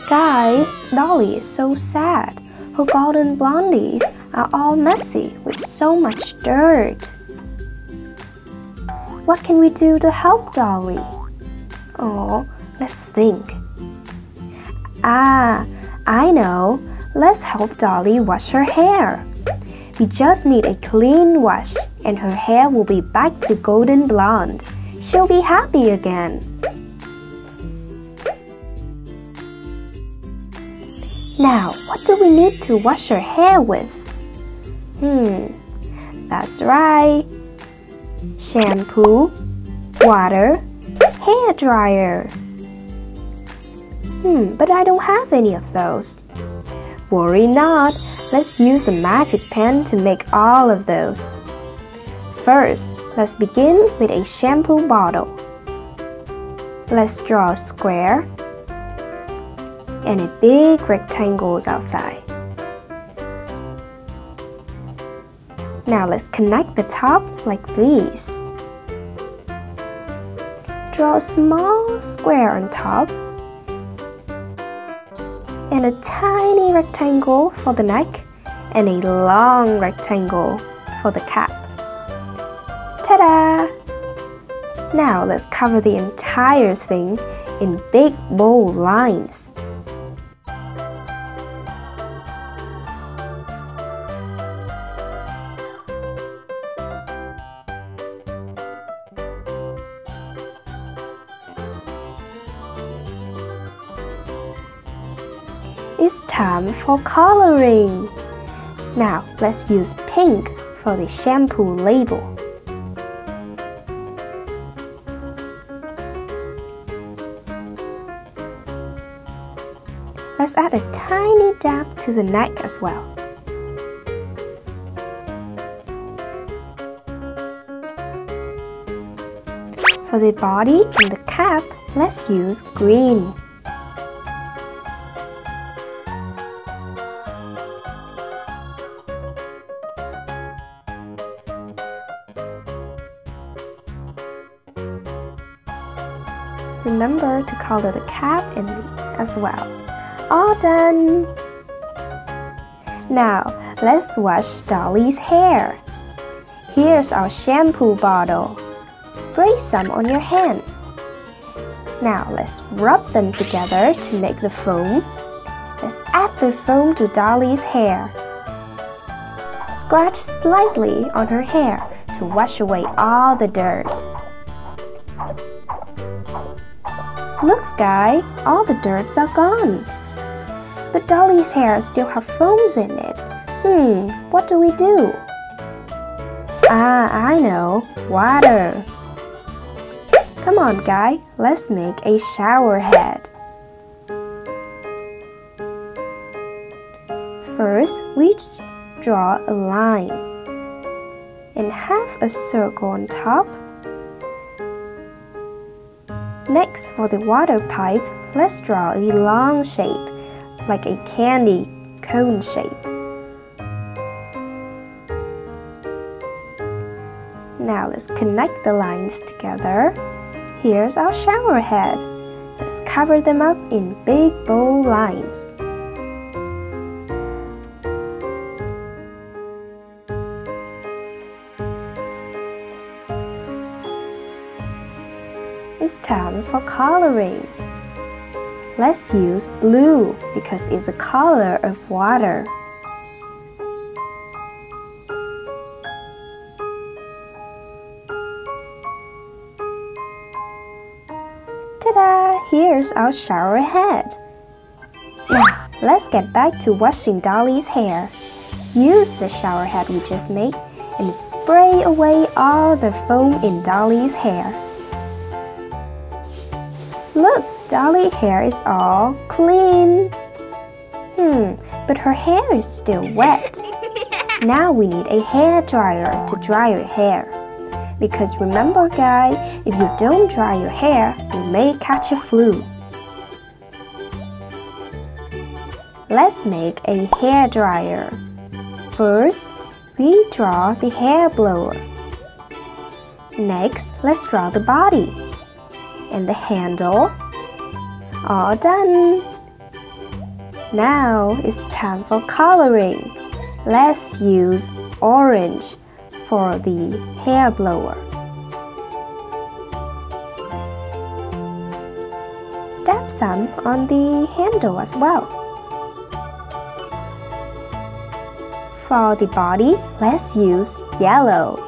Guys, Dolly is so sad. Her golden blondies are all messy with so much dirt. What can we do to help Dolly? Oh, let's think. Ah, I know. Let's help Dolly wash her hair. We just need a clean wash and her hair will be back to golden blonde. She'll be happy again. Now, what do we need to wash her hair with? That's right. Shampoo, water, hair dryer. But I don't have any of those. Worry not, let's use the magic pen to make all of those. First, let's begin with a shampoo bottle. Let's draw a square and a big rectangle outside. Now let's connect the top like this. Draw a small square on top and a tiny rectangle for the neck and a long rectangle for the cap. Ta-da! Now let's cover the entire thing in big bold lines. It's time for coloring. Now let's use pink for the shampoo label. Let's add a tiny dab to the neck as well. For the body and the cap, let's use green. Remember to color the cap and as well. All done! Now, let's wash Dolly's hair. Here's our shampoo bottle. Spray some on your hand. Now, let's rub them together to make the foam. Let's add the foam to Dolly's hair. Scratch slightly on her hair to wash away all the dirt. Look, Sky, all the dirts are gone. But Dolly's hair still have foams in it. What do we do? Ah, I know. Water. Come on, Guy, let's make a shower head. First, we draw a line and have a circle on top. Next, for the water pipe, let's draw a long shape, like a candy cone shape. Now let's connect the lines together. Here's our shower head. Let's cover them up in big bold lines. It's time for coloring. Let's use blue because it's the color of water. Ta-da! Here's our shower head. Now, let's get back to washing Dolly's hair. Use the shower head we just made and spray away all the foam in Dolly's hair. Look, Dolly's hair is all clean. But her hair is still wet. Now we need a hair dryer to dry your hair. Because remember, guys, if you don't dry your hair, you may catch a flu. Let's make a hair dryer. First, we draw the hair blower. Next, let's draw the body and the handle. All done! Now it's time for coloring. Let's use orange for the hair blower. Dab some on the handle as well. For the body, let's use yellow.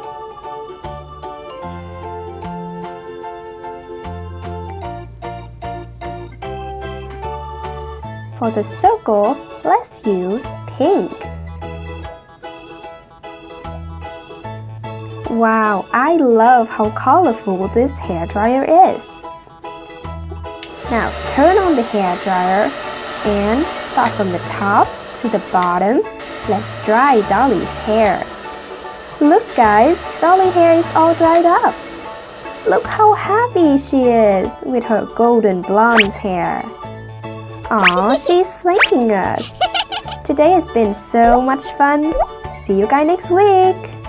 For the circle, let's use pink. Wow, I love how colorful this hair dryer is. Now turn on the hair dryer and start from the top to the bottom. Let's dry Dolly's hair. Look guys, Dolly's hair is all dried up. Look how happy she is with her golden blonde hair. Aw, she's thanking us. Today has been so much fun. See you guys next week.